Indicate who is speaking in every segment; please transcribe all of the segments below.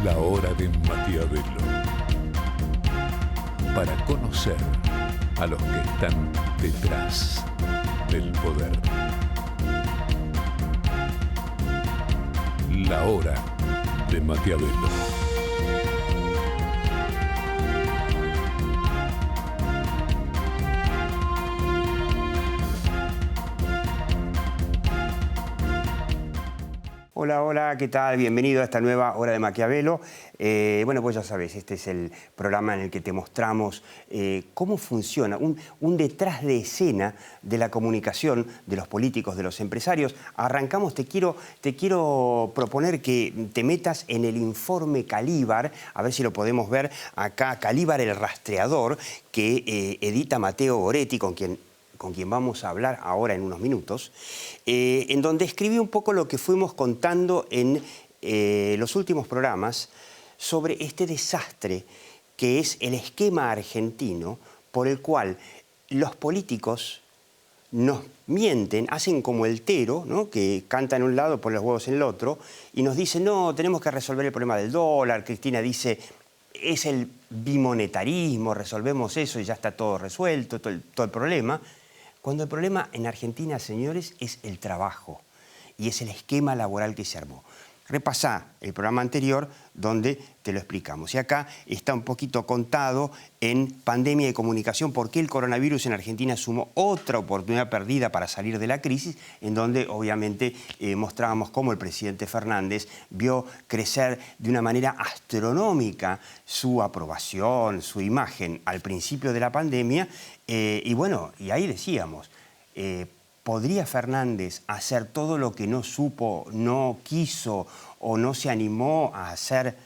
Speaker 1: La hora de Maquiavelo. Para conocer a los que están detrás del poder. La hora de Maquiavelo.
Speaker 2: Hola, hola, ¿qué tal? Bienvenido a esta nueva Hora de Maquiavelo. Bueno, pues ya sabes, este es el programa en el que te mostramos cómo funciona un detrás de escena de la comunicación de los políticos, de los empresarios. Arrancamos, te quiero proponer que te metas en el informe Calíbar, a ver si lo podemos ver acá, Calíbar el rastreador, que edita Matteo Goretti, con quien vamos a hablar ahora en unos minutos, en donde escribí un poco lo que fuimos contando en los últimos programas sobre este desastre que es el esquema argentino por el cual los políticos nos mienten, hacen como el Tero, ¿no?, que canta en un lado, pone los huevos en el otro, y nos dicen, no, tenemos que resolver el problema del dólar. Cristina dice, es el bimonetarismo, resolvemos eso y ya está todo resuelto, todo el problema. Cuando el problema en Argentina, señores, es el trabajo y es el esquema laboral que se armó. Repasá el programa anterior donde te lo explicamos. Y acá está un poquito contado en Pandemia de Comunicación por qué el coronavirus en Argentina sumó otra oportunidad perdida para salir de la crisis, en donde obviamente mostrábamos cómo el presidente Fernández vio crecer de una manera astronómica su aprobación, su imagen al principio de la pandemia. Y bueno, y ahí decíamos, ¿podría Fernández hacer todo lo que no supo, no quiso o no se animó a hacer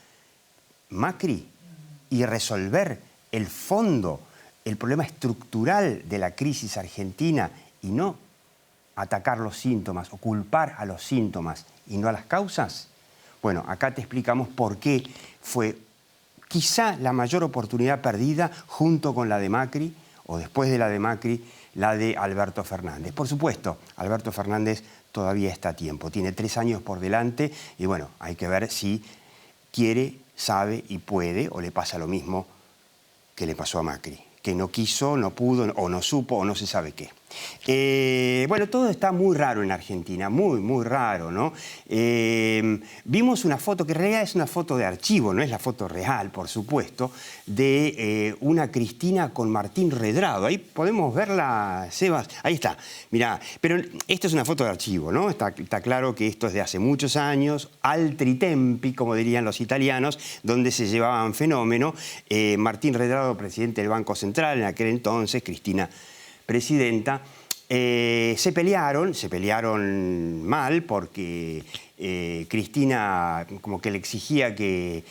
Speaker 2: Macri y resolver el fondo, el problema estructural de la crisis argentina y no atacar los síntomas o culpar a los síntomas y no a las causas? Bueno, acá te explicamos por qué fue quizá la mayor oportunidad perdida junto con la de Macri, o después de la de Macri, la de Alberto Fernández. Por supuesto, Alberto Fernández todavía está a tiempo, tiene 3 años por delante y bueno, hay que ver si quiere, sabe y puede, o le pasa lo mismo que le pasó a Macri, que no quiso, no pudo, o no supo, o no se sabe qué. Bueno, todo está muy raro en Argentina, muy raro, ¿no? Vimos una foto, que en realidad es una foto de archivo, no es la foto real, por supuesto, de una Cristina con Martín Redrado. Ahí podemos verla, Sebas, ahí está. Mirá, pero esto es una foto de archivo, ¿no? Está claro que esto es de hace muchos años, altri tempi, como dirían los italianos, donde se llevaban fenómeno. Martín Redrado, presidente del Banco Central en aquel entonces, Cristina presidenta, se pelearon mal porque Cristina como que le exigía que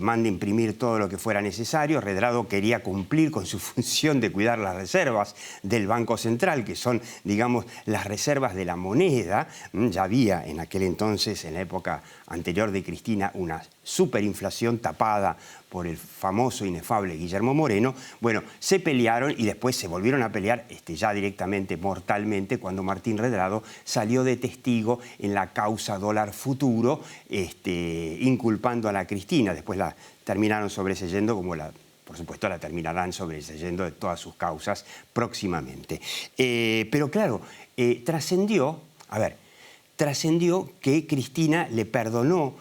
Speaker 2: mande imprimir todo lo que fuera necesario. Redrado quería cumplir con su función de cuidar las reservas del Banco Central, que son, digamos, las reservas de la moneda. Ya había en aquel entonces, en la época anterior de Cristina, una superinflación tapada por el famoso inefable Guillermo Moreno. Bueno, se pelearon y después se volvieron a pelear ya directamente, mortalmente, cuando Martín Redrado salió de testigo en la causa dólar futuro, inculpando a la Cristina. Después la terminaron sobreseyendo, como por supuesto la terminarán sobreseyendo de todas sus causas próximamente. Pero claro, trascendió que Cristina le perdonó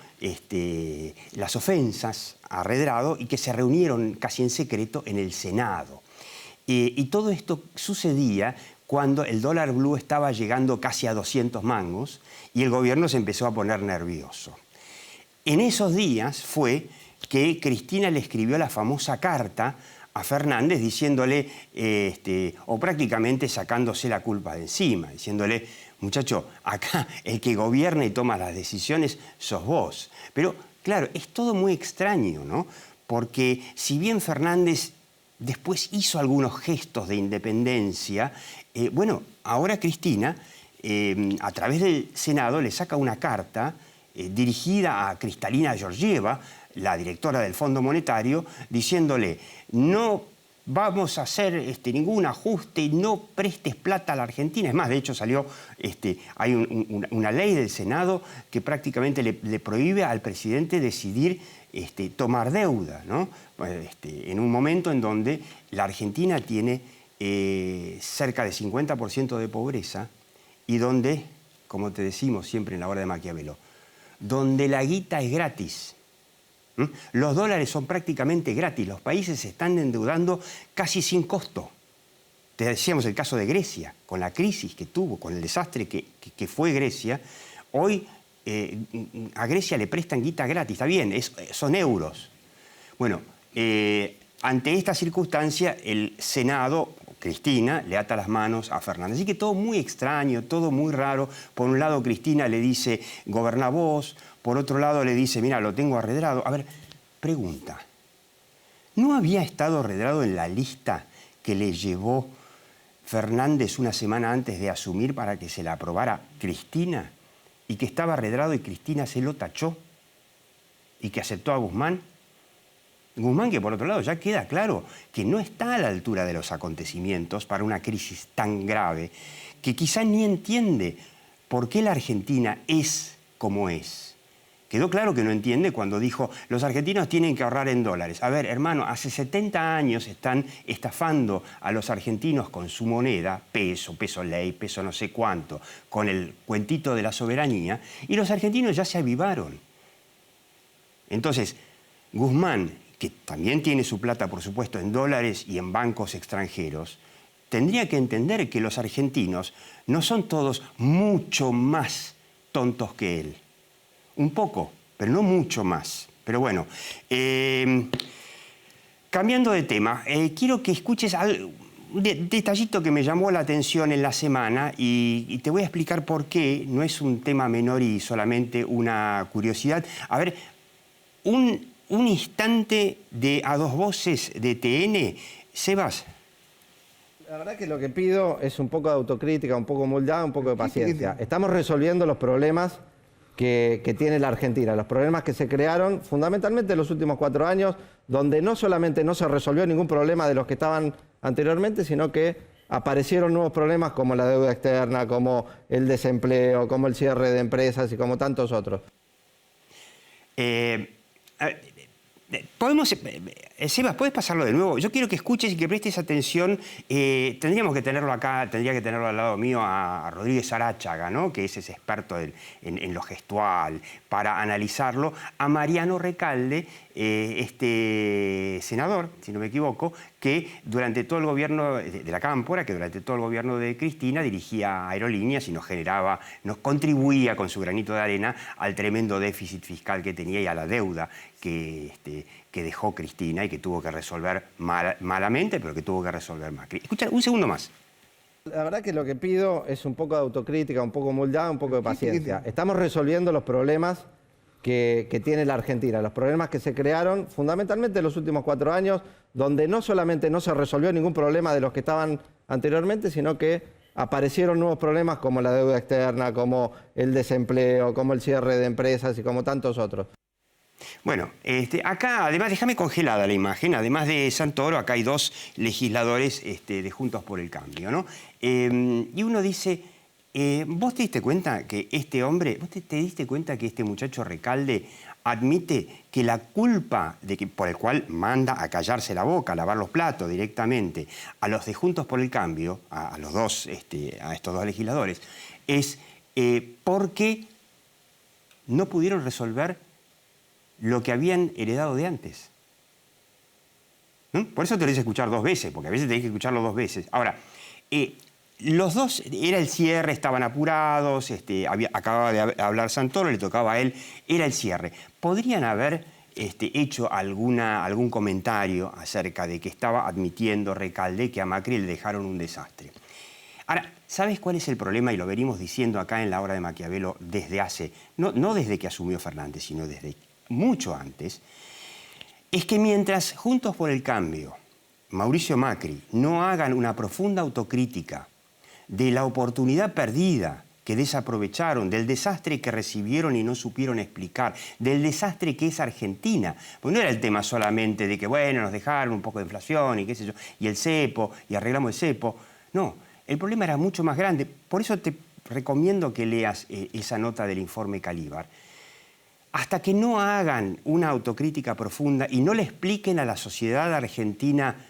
Speaker 2: las ofensas a Redrado y que se reunieron casi en secreto en el Senado. Y todo esto sucedía cuando el dólar blue estaba llegando casi a 200 mangos y el gobierno se empezó a poner nervioso. En esos días fue que Cristina le escribió la famosa carta a Fernández diciéndole, o prácticamente sacándose la culpa de encima, diciéndole, muchacho, acá el que gobierna y toma las decisiones sos vos. Pero claro, es todo muy extraño, ¿no? Porque si bien Fernández después hizo algunos gestos de independencia, bueno, ahora Cristina, a través del Senado, le saca una carta dirigida a Kristalina Georgieva, la directora del Fondo Monetario, diciéndole, no vamos a hacer ningún ajuste y no prestes plata a la Argentina. Es más, de hecho salió, hay una ley del Senado que prácticamente le prohíbe al presidente decidir tomar deuda, ¿no? En un momento en donde la Argentina tiene cerca de 50% de pobreza y donde, como te decimos siempre en la hora de Maquiavelo, donde la guita es gratis. Los dólares son prácticamente gratis, los países se están endeudando casi sin costo. Te decíamos el caso de Grecia, con la crisis que tuvo, con el desastre que fue Grecia. Hoy a Grecia le prestan guita gratis, está bien, son euros. Bueno, ante esta circunstancia el Senado, Cristina, le ata las manos a Fernández. Así que todo muy extraño, todo muy raro. Por un lado Cristina le dice, goberná vos. Por otro lado le dice, mira, lo tengo arredrado. A ver, pregunta. ¿No había estado arredrado en la lista que le llevó Fernández una semana antes de asumir para que se la aprobara Cristina? Y que estaba arredrado y Cristina se lo tachó. Y que aceptó a Guzmán. Guzmán, que por otro lado ya queda claro que no está a la altura de los acontecimientos para una crisis tan grave, que quizá ni entiende por qué la Argentina es como es. Quedó claro que no entiende cuando dijo, los argentinos tienen que ahorrar en dólares. A ver, hermano, hace 70 años están estafando a los argentinos con su moneda, peso ley, peso no sé cuánto, con el cuentito de la soberanía, y los argentinos ya se avivaron. Entonces, Guzmán, que también tiene su plata, por supuesto, en dólares y en bancos extranjeros, tendría que entender que los argentinos no son todos mucho más tontos que él. Un poco, pero no mucho más. Pero bueno, cambiando de tema, quiero que escuches un detallito que me llamó la atención en la semana y te voy a explicar por qué. No es un tema menor y solamente una curiosidad. A ver, un instante de A Dos Voces de TN. Sebas.
Speaker 3: La verdad que lo que pido es un poco de autocrítica, un poco de humildad, un poco de paciencia. Estamos resolviendo los problemas que tiene la Argentina, los problemas que se crearon fundamentalmente en los últimos 4 años, donde no solamente no se resolvió ningún problema de los que estaban anteriormente, sino que aparecieron nuevos problemas como la deuda externa, como el desempleo, como el cierre de empresas y como tantos otros.
Speaker 2: Sebas, ¿puedes pasarlo de nuevo? Yo quiero que escuches y que prestes atención. Tendríamos que tenerlo acá, tendría que tenerlo al lado mío a Rodríguez Aráchaga, ¿no? Que es ese experto en lo gestual, para analizarlo. A Mariano Recalde, este senador, si no me equivoco, que durante todo el gobierno de la Cámpora, que durante todo el gobierno de Cristina dirigía aerolíneas y nos contribuía con su granito de arena al tremendo déficit fiscal que tenía y a la deuda que dejó Cristina y que tuvo que resolver malamente, pero que tuvo que resolver Macri. Escucha, un segundo más.
Speaker 3: La verdad que lo que pido es un poco de autocrítica, un poco de humildad, un poco de paciencia. Estamos resolviendo los problemas que tiene la Argentina, los problemas que se crearon fundamentalmente en los últimos 4 años, donde no solamente no se resolvió ningún problema de los que estaban anteriormente, sino que aparecieron nuevos problemas como la deuda externa, como el desempleo, como el cierre de empresas y como tantos otros.
Speaker 2: Bueno, acá, además, déjame congelada la imagen, además de Santoro, acá hay 2 legisladores de Juntos por el Cambio, ¿no? Y uno dice, ¿vos te diste cuenta que este hombre, te diste cuenta que este muchacho Recalde admite que la culpa por el cual manda a callarse la boca, a lavar los platos directamente a los de Juntos por el Cambio, a los dos, a estos 2 legisladores, es porque no pudieron resolver lo que habían heredado de antes? ¿No? Por eso te lo hice escuchar 2 veces, porque a veces tenés que escucharlo 2 veces. Ahora, los 2, era el cierre, estaban apurados, acababa de hablar Santoro, le tocaba a él, era el cierre. ¿Podrían haber hecho algún comentario acerca de que estaba admitiendo Recalde que a Macri le dejaron un desastre? Ahora, ¿sabes cuál es el problema? Y lo venimos diciendo acá en la hora de Maquiavelo desde hace, no desde que asumió Fernández, sino desde mucho antes, es que mientras Juntos por el Cambio, Mauricio Macri, no hagan una profunda autocrítica de la oportunidad perdida que desaprovecharon, del desastre que recibieron y no supieron explicar, del desastre que es Argentina. Pues no era el tema solamente de que, bueno, nos dejaron un poco de inflación y qué sé yo, y el cepo, y arreglamos el cepo. No, el problema era mucho más grande. Por eso te recomiendo que leas esa nota del informe Calíbar. Hasta que no hagan una autocrítica profunda y no le expliquen a la sociedad argentina: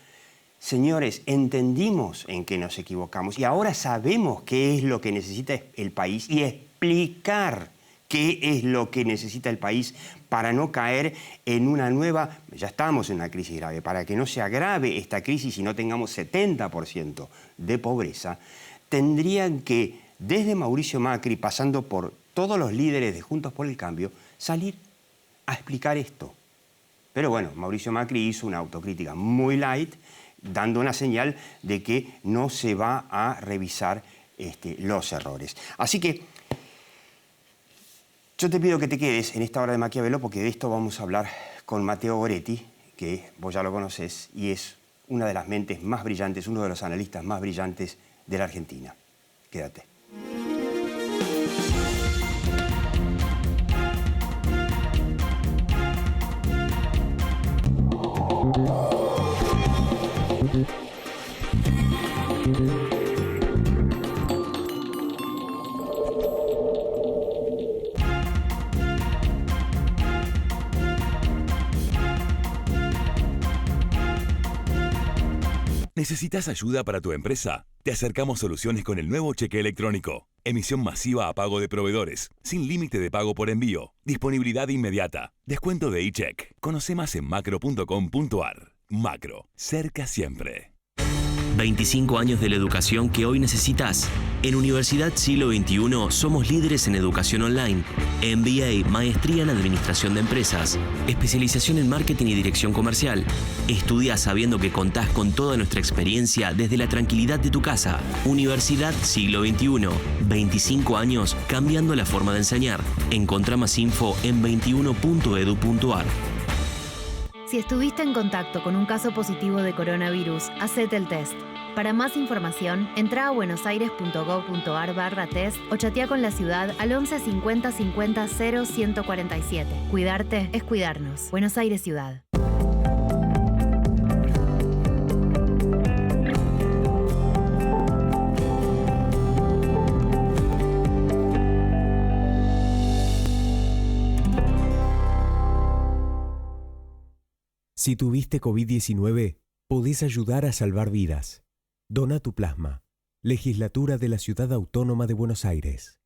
Speaker 2: señores, entendimos en qué nos equivocamos y ahora sabemos qué es lo que necesita el país, y explicar qué es lo que necesita el país para no caer en una nueva... Ya estamos en una crisis grave. Para que no se agrave esta crisis y no tengamos 70% de pobreza, tendrían que, desde Mauricio Macri, pasando por todos los líderes de Juntos por el Cambio, salir a explicar esto. Pero bueno, Mauricio Macri hizo una autocrítica muy light, dando una señal de que no se va a revisar los errores. Así que yo te pido que te quedes en esta hora de Maquiavelo, porque de esto vamos a hablar con Matteo Goretti, que vos ya lo conocés, y es una de las mentes más brillantes, uno de los analistas más brillantes de la Argentina. Quédate.
Speaker 4: ¿Necesitas ayuda para tu empresa? Te acercamos soluciones con el nuevo cheque electrónico. Emisión masiva a pago de proveedores, sin límite de pago por envío, disponibilidad inmediata, descuento de e-check. Conoce más en macro.com.ar. Macro, cerca siempre.
Speaker 5: 25 años de la educación que hoy necesitas. En Universidad Siglo XXI somos líderes en educación online, MBA, maestría en administración de empresas, especialización en marketing y dirección comercial. Estudia sabiendo que contás con toda nuestra experiencia desde la tranquilidad de tu casa. Universidad Siglo XXI, 25 años cambiando la forma de enseñar. Encontrá más info en 21.edu.ar.
Speaker 6: Si estuviste en contacto con un caso positivo de coronavirus, hacete el test. Para más información, entra a buenosaires.gov.ar/test o chatea con la ciudad al 11 50 50 0 147. Cuidarte es cuidarnos. Buenos Aires Ciudad.
Speaker 7: Si tuviste COVID-19, podés ayudar a salvar vidas. Dona tu plasma. Legislatura de la Ciudad Autónoma de Buenos Aires.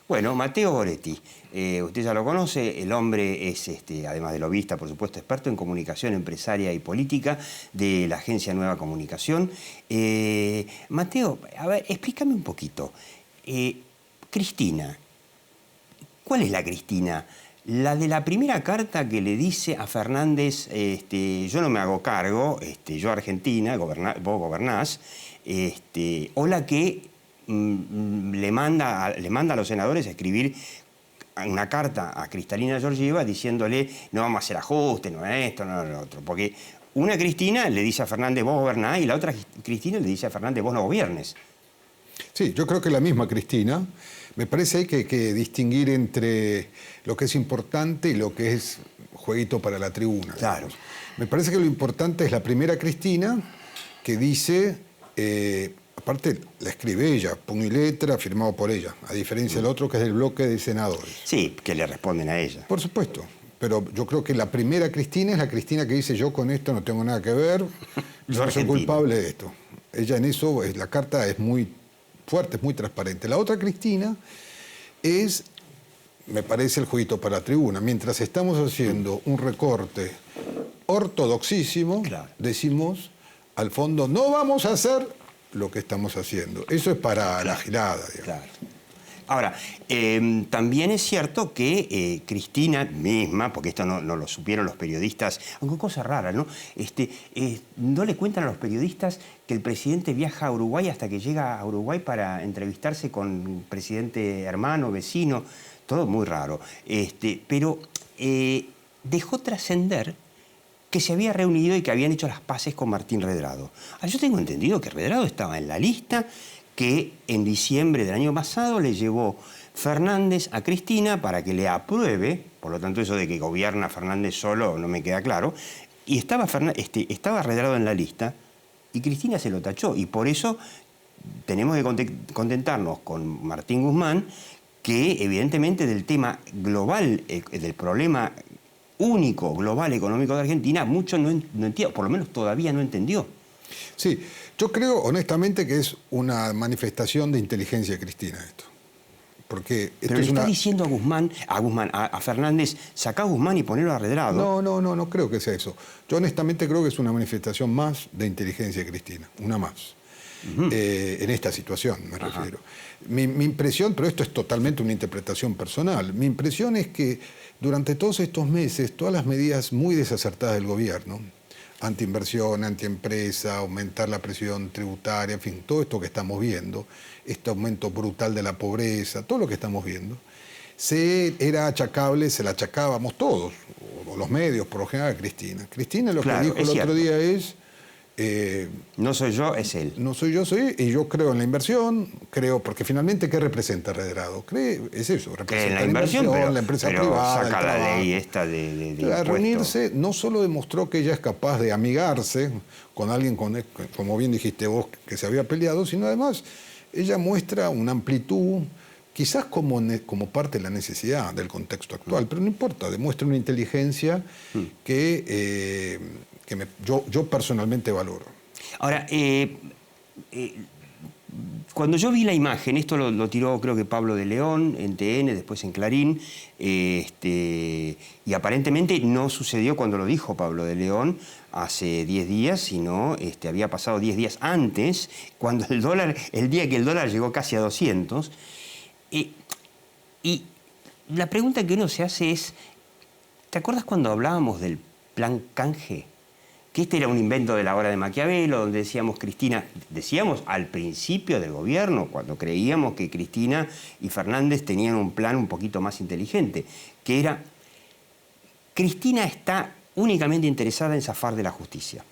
Speaker 2: Bueno, Matteo Goretti, usted ya lo conoce, el hombre es, además de lobista, por supuesto, experto en comunicación empresaria y política de la agencia Nueva Comunicación. Matteo, a ver, explícame un poquito. Cristina, ¿cuál es la Cristina? La de la primera carta que le dice a Fernández, yo no me hago cargo, yo Argentina, vos gobernás, o la que le manda a los senadores a escribir una carta a Cristalina Georgieva diciéndole: no vamos a hacer ajustes, no esto, no lo otro. Porque una Cristina le dice a Fernández: vos gobernás, y la otra Cristina le dice a Fernández: vos no gobiernes.
Speaker 8: Sí, yo creo que la misma Cristina. Me parece que hay que distinguir entre lo que es importante y lo que es jueguito para la tribuna.
Speaker 2: Claro.
Speaker 8: Digamos. Me parece que lo importante es la primera Cristina, que dice... aparte, la escribe ella, puño y letra, firmado por ella, a diferencia del otro que es del bloque de senadores.
Speaker 2: Sí, que le responden a ella.
Speaker 8: Por supuesto, pero yo creo que la primera Cristina es la Cristina que dice: yo con esto no tengo nada que ver, yo no soy culpable de esto. Ella en eso, la carta es muy fuerte, es muy transparente. La otra Cristina es, me parece, el jueguito para la tribuna. Mientras estamos haciendo un recorte ortodoxísimo, claro, decimos, al fondo, no vamos a hacer lo que estamos haciendo. Eso es para la gilada, digamos.
Speaker 2: Claro. Ahora, también es cierto que Cristina misma, porque esto no lo supieron los periodistas, aunque cosa rara, ¿no? No le cuentan a los periodistas que el presidente viaja a Uruguay hasta que llega a Uruguay para entrevistarse con un presidente hermano, vecino, todo muy raro. Pero dejó trascender que se había reunido y que habían hecho las paces con Martín Redrado. Yo tengo entendido que Redrado estaba en la lista que en diciembre del año pasado le llevó Fernández a Cristina para que le apruebe, por lo tanto eso de que gobierna Fernández solo no me queda claro, y estaba Redrado en la lista y Cristina se lo tachó, y por eso tenemos que contentarnos con Martín Guzmán, que evidentemente del tema global, del problema único, global, económico de Argentina, mucho no entiende, por lo menos todavía no entendió.
Speaker 8: Sí, yo creo honestamente que es una manifestación de inteligencia de Cristina esto. Porque esto
Speaker 2: pero le está diciendo a Fernández, sacá a Guzmán y ponelo a Redrado.
Speaker 8: No creo que sea eso. Yo honestamente creo que es una manifestación más de inteligencia de Cristina, una más. En esta situación me refiero. Mi impresión, pero esto es totalmente una interpretación personal, mi impresión es que durante todos estos meses, todas las medidas muy desacertadas del gobierno, antiinversión, antiempresa, aumentar la presión tributaria, en fin, todo esto que estamos viendo, este aumento brutal de la pobreza, todo lo que estamos viendo, era achacable, se la achacábamos todos, o los medios, por lo general, a Cristina. Cristina lo que dijo el otro día es...
Speaker 2: no soy yo, es él.
Speaker 8: No soy yo, y yo creo en la inversión, porque finalmente, ¿qué representa Redrado? Es eso, representa
Speaker 2: la inversión, pero,
Speaker 8: la empresa
Speaker 2: pero
Speaker 8: privada,
Speaker 2: saca la ley esta de
Speaker 8: al reunirse, no solo demostró que ella es capaz de amigarse con alguien, como bien dijiste vos, que se había peleado, sino además ella muestra una amplitud, quizás como parte de la necesidad del contexto actual, pero no importa, demuestra una inteligencia que yo personalmente valoro.
Speaker 2: Ahora, cuando yo vi la imagen, esto lo tiró creo que Pablo de León en TN, después en Clarín, y aparentemente no sucedió cuando lo dijo Pablo de León hace 10 días, sino había pasado 10 días antes, cuando el día que el dólar llegó casi a 200. Y la pregunta que uno se hace es, ¿te acuerdas cuando hablábamos del plan canje? Que este era un invento de la obra de Maquiavelo, donde decíamos al principio del gobierno, cuando creíamos que Cristina y Fernández tenían un plan un poquito más inteligente, que era, Cristina está únicamente interesada en zafar de la justicia.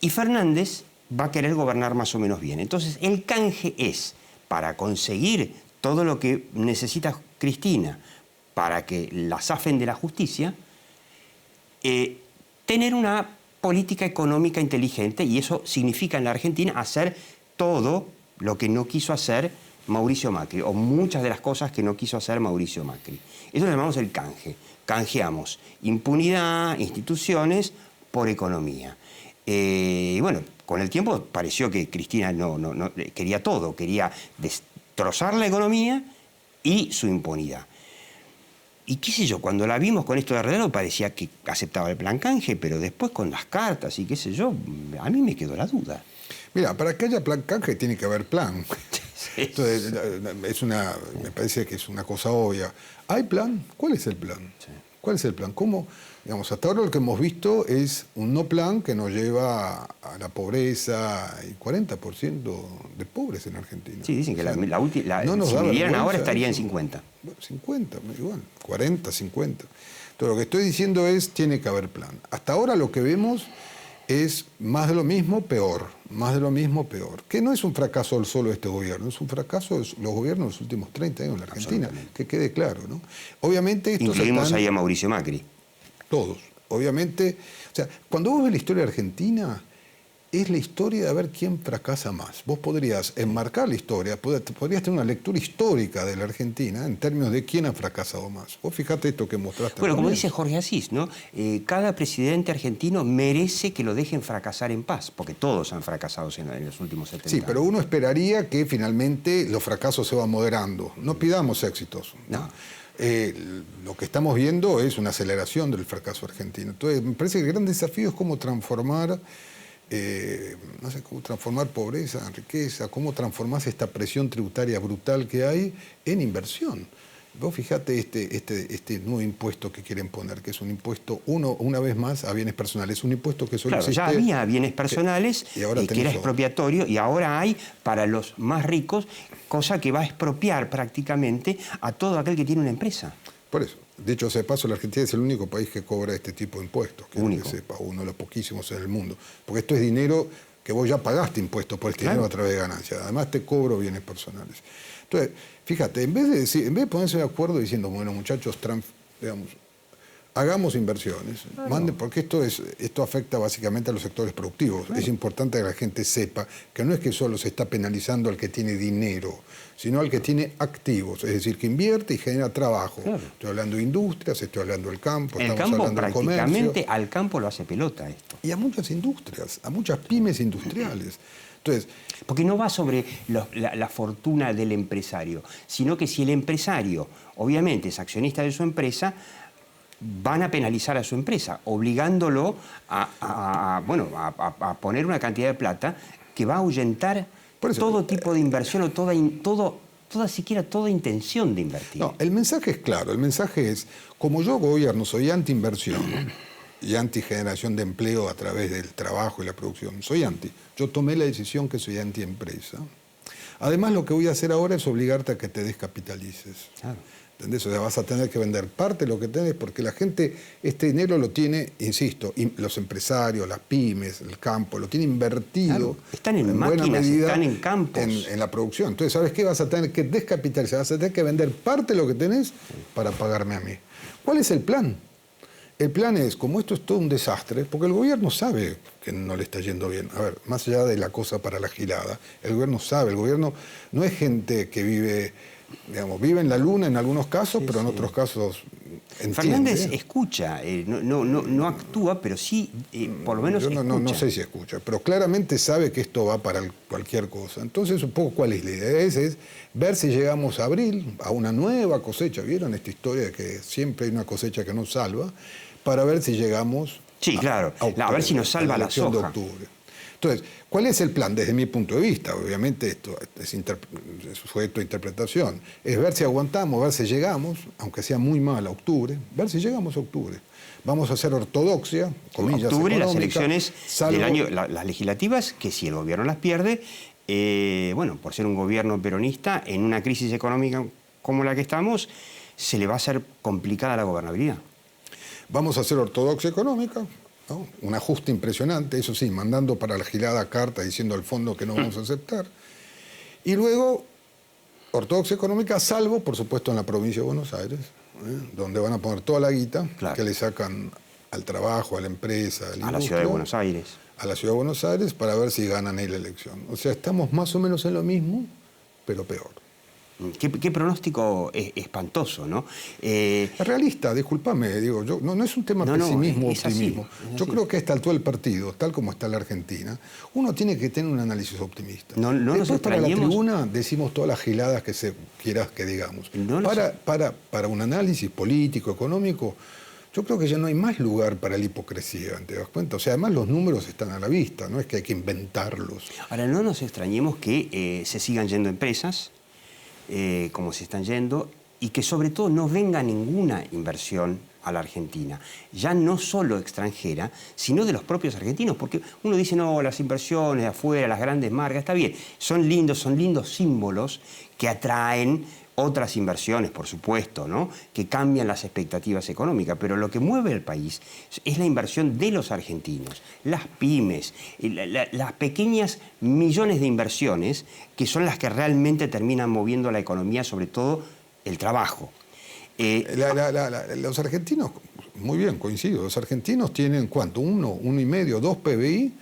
Speaker 2: Y Fernández va a querer gobernar más o menos bien. Entonces, el canje es, para conseguir todo lo que necesita Cristina para que la zafen de la justicia, tener una política económica inteligente, y eso significa en la Argentina hacer todo lo que no quiso hacer Mauricio Macri, o muchas de las cosas que no quiso hacer Mauricio Macri. Eso lo llamamos el canje. Canjeamos impunidad, instituciones, por economía. Y bueno, con el tiempo pareció que Cristina no quería todo, quería destrozar la economía y su impunidad. Y qué sé yo, cuando la vimos con esto de Redrado parecía que aceptaba el plan canje, pero después con las cartas y qué sé yo, a mí me quedó la duda.
Speaker 8: Mira, para que haya plan canje tiene que haber plan.
Speaker 2: Sí.
Speaker 8: Entonces, me parece que es una cosa obvia. ¿Hay plan? ¿Cuál es el plan?
Speaker 2: Sí.
Speaker 8: ¿Cuál es el plan? ¿Cómo? Digamos, hasta ahora lo que hemos visto es un no plan que nos lleva a la pobreza y 40% de pobres en Argentina.
Speaker 2: Sí, dicen que
Speaker 8: o sea,
Speaker 2: si vivieran ahora estaría en 50.
Speaker 8: Bueno, 50, igual, 40, 50. Entonces, lo que estoy diciendo es, tiene que haber plan. Hasta ahora lo que vemos es más de lo mismo, peor. Más de lo mismo, peor. Que no es un fracaso solo de este gobierno, es un fracaso de los gobiernos de los últimos 30 años en la Argentina, que quede claro, ¿no? Obviamente
Speaker 2: incluimos ahí a Mauricio Macri.
Speaker 8: Todos. Obviamente, o sea, cuando vos ves la historia argentina, es la historia de ver quién fracasa más. Vos podrías enmarcar la historia, podrías tener una lectura histórica de la Argentina en términos de quién ha fracasado más. Vos fíjate esto que mostraste.
Speaker 2: Bueno, como dice Jorge Asís, ¿no? Cada presidente argentino merece que lo dejen fracasar en paz, porque todos han fracasado en los últimos 70 años.
Speaker 8: Sí, pero uno esperaría que finalmente los fracasos se van moderando. No pidamos éxitos.
Speaker 2: No.
Speaker 8: Lo que estamos viendo es una aceleración del fracaso argentino. Entonces, me parece que el gran desafío es cómo transformar no sé, cómo transformar pobreza en riqueza, cómo transformás esta presión tributaria brutal que hay en inversión. Vos fijate este nuevo impuesto que quieren poner, que es un impuesto, una vez más, a bienes personales. Un impuesto que solo
Speaker 2: Claro,
Speaker 8: existe...
Speaker 2: ya había bienes personales
Speaker 8: y ahora
Speaker 2: que era
Speaker 8: tenés
Speaker 2: expropiatorio, y ahora hay para los más ricos, cosa que va a expropiar prácticamente a todo aquel que tiene una empresa.
Speaker 8: Por eso. De hecho, de paso, la Argentina es el único país que cobra este tipo de impuestos. Que
Speaker 2: Único.
Speaker 8: sepa, uno de los poquísimos en el mundo. Porque esto es dinero que vos ya pagaste impuestos por este dinero a través de ganancias. Además, te cobro bienes personales. Entonces, fíjate, en vez de ponerse de acuerdo diciendo, bueno, muchachos, digamos, hagamos inversiones, porque esto afecta básicamente a los sectores productivos. Es importante que la gente sepa que no es que solo se está penalizando al que tiene dinero, sino al que tiene activos, es decir, que invierte y genera trabajo. Estoy hablando de industrias, estoy hablando del campo,
Speaker 2: El
Speaker 8: estamos
Speaker 2: campo
Speaker 8: hablando del comercio.
Speaker 2: prácticamente al campo lo hace pelota esto.
Speaker 8: Y a muchas industrias, a muchas pymes industriales. Entonces,
Speaker 2: porque no va sobre la fortuna del empresario, sino que si el empresario, obviamente, es accionista de su empresa, van a penalizar a su empresa, obligándolo a poner una cantidad de plata que va a ahuyentar todo tipo de inversión o toda intención de invertir.
Speaker 8: No, el mensaje es claro. El mensaje es, como yo gobierno soy anti-inversión y anti-generación de empleo a través del trabajo y la producción. Soy anti. Yo tomé la decisión que soy anti-empresa. Además, lo que voy a hacer ahora es obligarte a que te descapitalices.
Speaker 2: Claro.
Speaker 8: ¿Entendés? O sea, vas a tener que vender parte de lo que tenés porque la gente, este dinero lo tiene, insisto, los empresarios, las pymes, el campo, lo tiene invertido.
Speaker 2: Claro. Están en
Speaker 8: buena
Speaker 2: máquinas,
Speaker 8: medida
Speaker 2: están en campos.
Speaker 8: En la producción. Entonces, ¿sabes qué? Vas a tener que descapitalizar, vas a tener que vender parte de lo que tenés para pagarme a mí. ¿Cuál es el plan? El plan es, como esto es todo un desastre, porque el gobierno sabe que no le está yendo bien. A ver, más allá de la cosa para la gilada, el gobierno sabe, el gobierno no es gente que vive, digamos, vive en la luna en algunos casos, pero en otros casos entiende.
Speaker 2: Fernández escucha, no actúa, pero sí, por lo menos
Speaker 8: Yo
Speaker 2: escucha.
Speaker 8: no sé si escucha, pero claramente sabe que esto va para cualquier cosa. Entonces, un poco, ¿cuál es la idea? Es ver si llegamos a abril, a una nueva cosecha. ¿Vieron esta historia de que siempre hay una cosecha que nos salva? Para ver si llegamos
Speaker 2: a ver si nos salva la soja.
Speaker 8: De octubre. Entonces, ¿cuál es el plan desde mi punto de vista? Obviamente esto es sujeto a interpretación. Es ver si aguantamos, ver si llegamos, aunque sea muy mal, a octubre, ver si llegamos a octubre. Vamos a hacer ortodoxia, comillas,
Speaker 2: octubre, las
Speaker 8: económica,
Speaker 2: elecciones del año, las legislativas, que si el gobierno las pierde, por ser un gobierno peronista, en una crisis económica como la que estamos, se le va a hacer complicada la gobernabilidad.
Speaker 8: Vamos a hacer ortodoxia económica, ¿no? Un ajuste impresionante, eso sí, mandando para la gilada carta diciendo al fondo que no vamos a aceptar. Y luego, ortodoxia económica, salvo, por supuesto, en la provincia de Buenos Aires, donde van a poner toda la guita que le sacan al trabajo, a la empresa,
Speaker 2: a la ciudad de Buenos Aires.
Speaker 8: A la ciudad de Buenos Aires para ver si ganan ahí la elección. O sea, estamos más o menos en lo mismo, pero peor.
Speaker 2: Qué pronóstico espantoso, ¿no?
Speaker 8: Es realista, discúlpame, digo, no es un tema pesimismo o optimismo. Yo creo que a esta altura del partido, tal como está la Argentina, uno tiene que tener un análisis optimista. Después para la tribuna decimos todas las giladas que quieras que digamos. Para un análisis político, económico, yo creo que ya no hay más lugar para la hipocresía, ¿te das cuenta? O sea, además los números están a la vista, no es que hay que inventarlos.
Speaker 2: Ahora, no nos extrañemos que se sigan yendo empresas, como se están yendo, y que sobre todo no venga ninguna inversión a la Argentina, ya no solo extranjera, sino de los propios argentinos, porque uno dice, no, las inversiones de afuera, las grandes marcas, está bien, son lindos símbolos que atraen otras inversiones, por supuesto, ¿no? Que cambian las expectativas económicas, pero lo que mueve el país es la inversión de los argentinos, las pymes, las pequeñas millones de inversiones que son las que realmente terminan moviendo la economía, sobre todo el trabajo.
Speaker 8: Los argentinos, muy bien, coincido, los argentinos tienen, ¿cuánto? 1,5, 2 PBI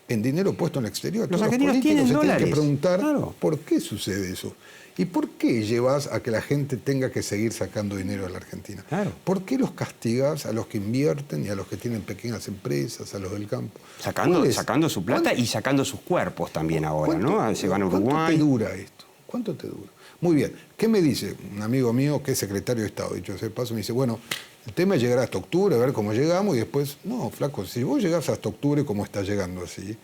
Speaker 8: en dinero puesto en el exterior.
Speaker 2: Los argentinos tienen dólares.
Speaker 8: Tienen que preguntar por qué sucede eso. ¿Y por qué llevas a que la gente tenga que seguir sacando dinero de la Argentina?
Speaker 2: Claro.
Speaker 8: ¿Por qué los castigas a los que invierten y a los que tienen pequeñas empresas, a los del campo?
Speaker 2: Sacando su plata y sacando sus cuerpos también ahora, ¿no? Se van a Uruguay.
Speaker 8: ¿Cuánto te dura esto? ¿Cuánto te dura? Muy bien. ¿Qué me dice un amigo mío que es secretario de Estado? Dicho ese paso, me dice, bueno, El tema es llegar hasta octubre, a ver cómo llegamos y después, no, flaco, si vos llegás hasta octubre como está llegando así,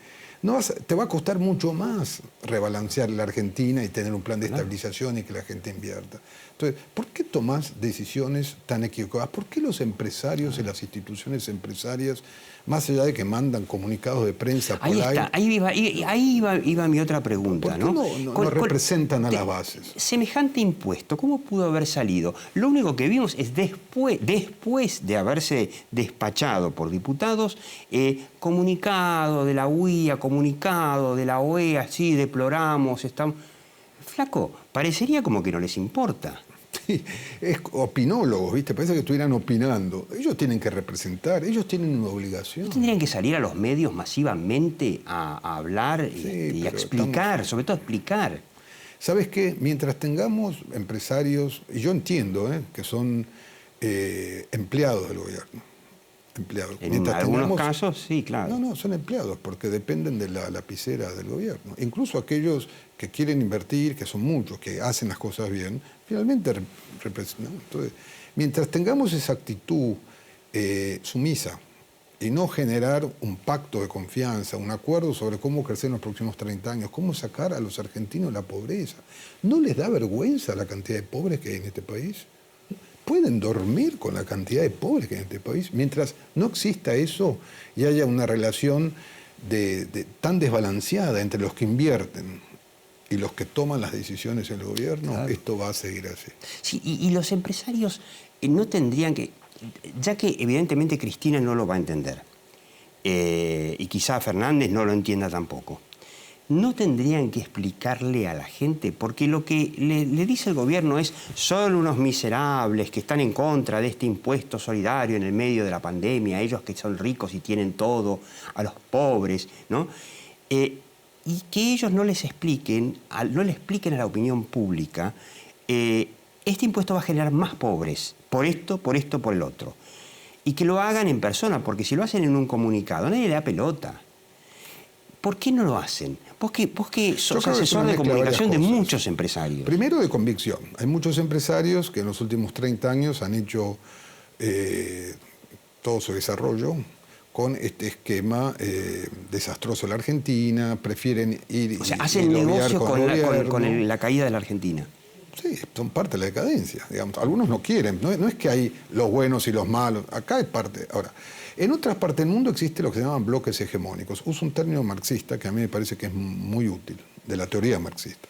Speaker 8: te va a costar mucho más rebalancear la Argentina y tener un plan de estabilización y que la gente invierta. Entonces, ¿por qué tomás decisiones tan equivocadas? ¿Por qué los empresarios y las instituciones empresarias, más allá de que mandan comunicados de prensa por
Speaker 2: ahí iba mi otra pregunta,
Speaker 8: ¿por qué no representan a las bases?
Speaker 2: Semejante impuesto, ¿cómo pudo haber salido? Lo único que vimos es después de haberse despachado por diputados, comunicado de la UIA, comunicado de la OEA, sí, deploramos, estamos... Flaco, parecería como que no les importa.
Speaker 8: Sí, es opinólogos, ¿viste? Parece que estuvieran opinando. Ellos tienen que representar, ellos tienen una obligación.
Speaker 2: Ellos tendrían que salir a los medios masivamente a hablar y a explicar, sobre todo explicar.
Speaker 8: ¿Sabes qué? Mientras tengamos empresarios, y yo entiendo que son empleados del gobierno. Empleados.
Speaker 2: En algunos casos, sí, claro.
Speaker 8: No, son empleados porque dependen de la lapicera del gobierno. Incluso aquellos que quieren invertir, que son muchos, que hacen las cosas bien, finalmente representan. Entonces, mientras tengamos esa actitud sumisa y no generar un pacto de confianza, un acuerdo sobre cómo crecer en los próximos 30 años, cómo sacar a los argentinos la pobreza, ¿no les da vergüenza la cantidad de pobres que hay en este país? ¿Pueden dormir con la cantidad de pobres que hay en este país? Mientras no exista eso y haya una relación tan desbalanceada entre los que invierten y los que toman las decisiones en el gobierno, claro, esto va a seguir así.
Speaker 2: Sí, y los empresarios no tendrían que, ya que evidentemente Cristina no lo va a entender, y quizá Fernández no lo entienda tampoco, no tendrían que explicarle a la gente, porque lo que le dice el gobierno es: son unos miserables que están en contra de este impuesto solidario en el medio de la pandemia, ellos que son ricos y tienen todo, a los pobres, ¿no? Y que ellos no les expliquen, no le expliquen a la opinión pública, este impuesto va a generar más pobres, por esto, por el otro. Y que lo hagan en persona, porque si lo hacen en un comunicado, nadie le da pelota. ¿Por qué no lo hacen? Vos que sos asesor de comunicación de muchos empresarios.
Speaker 8: Primero, de convicción. Hay muchos empresarios que en los últimos 30 años han hecho todo su desarrollo con este esquema desastroso de la Argentina, prefieren ir...
Speaker 2: O sea, hacen negocio con la caída de la Argentina.
Speaker 8: Sí, son parte de la decadencia, digamos. Algunos no quieren, no es que hay los buenos y los malos, acá es parte. Ahora, en otras partes del mundo existe lo que se llaman bloques hegemónicos. Uso un término marxista que a mí me parece que es muy útil, de la teoría marxista.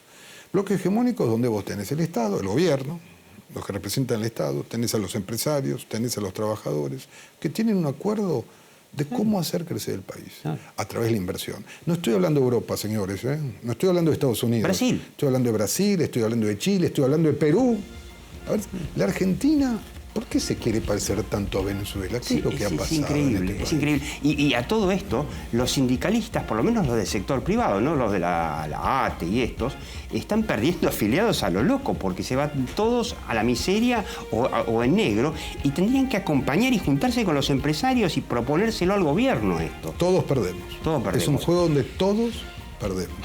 Speaker 8: Bloques hegemónicos donde vos tenés el Estado, el gobierno, los que representan el Estado, tenés a los empresarios, tenés a los trabajadores, que tienen un acuerdo de cómo hacer crecer el país a través de la inversión. No estoy hablando de Europa, señores, no estoy hablando de Estados Unidos.
Speaker 2: Brasil.
Speaker 8: Estoy hablando de Brasil, estoy hablando de Chile, estoy hablando de Perú. A ver, la Argentina, ¿por qué se quiere parecer tanto a Venezuela? ¿Qué es lo que ha pasado?
Speaker 2: Es increíble, es increíble. Y a todo esto, los sindicalistas, por lo menos los del sector privado, no los de la ATE y estos, están perdiendo afiliados a lo loco, porque se van todos a la miseria o en negro, y tendrían que acompañar y juntarse con los empresarios y proponérselo al gobierno esto.
Speaker 8: Todos perdemos.
Speaker 2: Todos perdemos.
Speaker 8: Es un juego donde todos perdemos.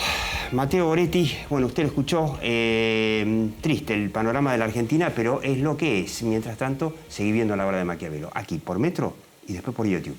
Speaker 2: Mateo Goretti, bueno, usted lo escuchó, triste el panorama de la Argentina, pero es lo que es. Mientras tanto, seguí viendo La Hora de Maquiavelo, aquí por Metro y después por YouTube.